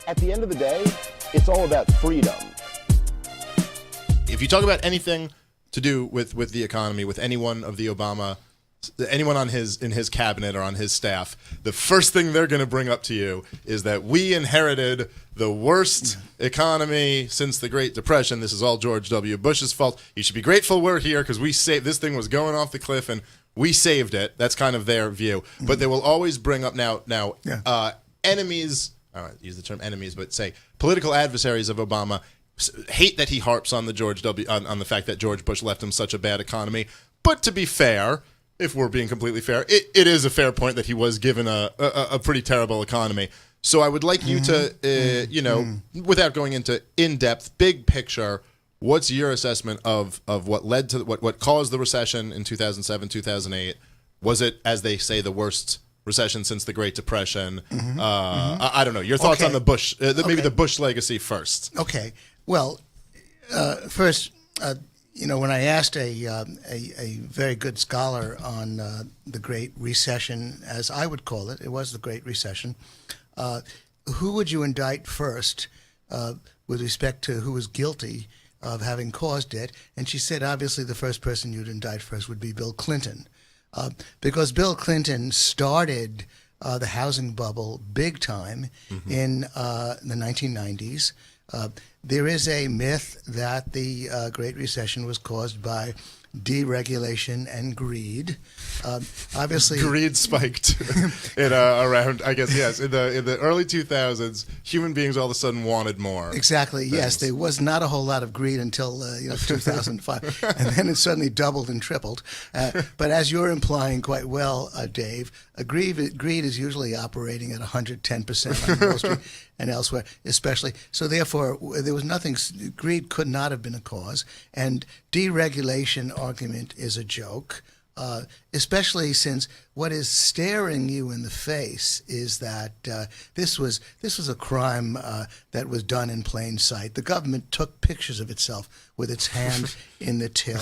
At the end of the day, it's all about freedom. If you talk about anything to do with the economy, with anyone of the Obama, anyone in his cabinet or on his staff, the first thing they're going to bring up to you is that we inherited the worst economy since the Great Depression. This is all George W. Bush's fault. You should be grateful we're here because we saved this thing was going off the cliff and we saved it. That's kind of their view. But they will always bring up enemies. I don't use the term enemies, but say political adversaries of Obama hate that he harps on on the fact that George Bush left him such a bad economy. But to be fair, if we're being completely fair, it is a fair point that he was given a pretty terrible economy. So I would like you to, without going into in-depth, big picture, what's your assessment of what led to what caused the recession in 2007, 2008? Was it, as they say, the worst recession since the Great Depression? I don't know. Your thoughts on the Bush, maybe the Bush legacy first. Okay. Well, first, when I asked a very good scholar on the Great Recession, as I would call it, it was the Great Recession, who would you indict first with respect to who was guilty of having caused it? And she said, obviously, the first person you'd indict first would be Bill Clinton. Because Bill Clinton started the housing bubble big time in the 1990s. There is a myth that the Great Recession was caused by deregulation and greed. Obviously, greed spiked around. I guess yes. In the early 2000s, human beings all of a sudden wanted more. Exactly. things. Yes, there was not a whole lot of greed until 2005, and then it suddenly doubled and tripled. But as you're implying quite well, Dave, greed is usually operating at 110% on Wall Street and elsewhere, especially. So therefore, there was nothing. Greed could not have been a cause, and deregulation argument is a joke, especially since what is staring you in the face is that this was a crime that was done in plain sight. The government took pictures of itself with its hand in the till.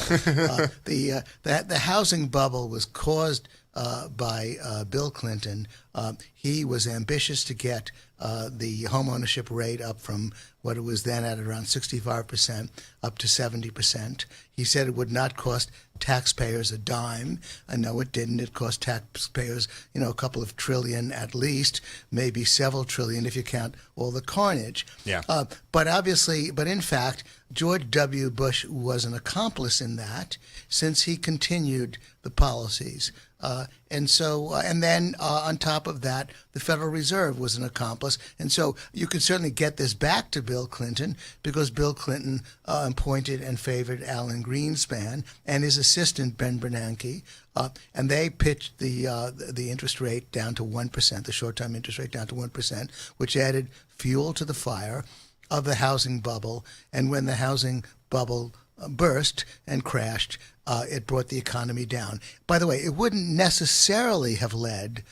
The housing bubble was caused by Bill Clinton. He was ambitious to get the homeownership rate up from what it was then at around 65% up to 70%. He said it would not cost taxpayers a dime. No, it didn't. It cost taxpayers, a couple of trillion at least, maybe several trillion if you count all the carnage. Yeah. But in fact, George W. Bush was an accomplice in that since he continued the policies. And then on top of that, the Federal Reserve was an accomplice. And so you could certainly get this back to Bill Clinton because Bill Clinton appointed and favored Alan Greenspan and his assistant, Ben Bernanke. And they pitched the interest rate down to 1%, the short-term interest rate down to 1%, which added fuel to the fire of the housing bubble. And when the housing bubble burst and crashed, it brought the economy down. By the way, it wouldn't necessarily have led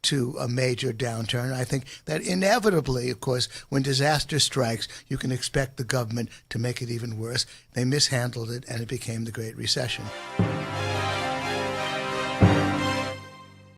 to a major downturn. I think that inevitably, of course, when disaster strikes, you can expect the government to make it even worse. They mishandled it, and it became the Great Recession.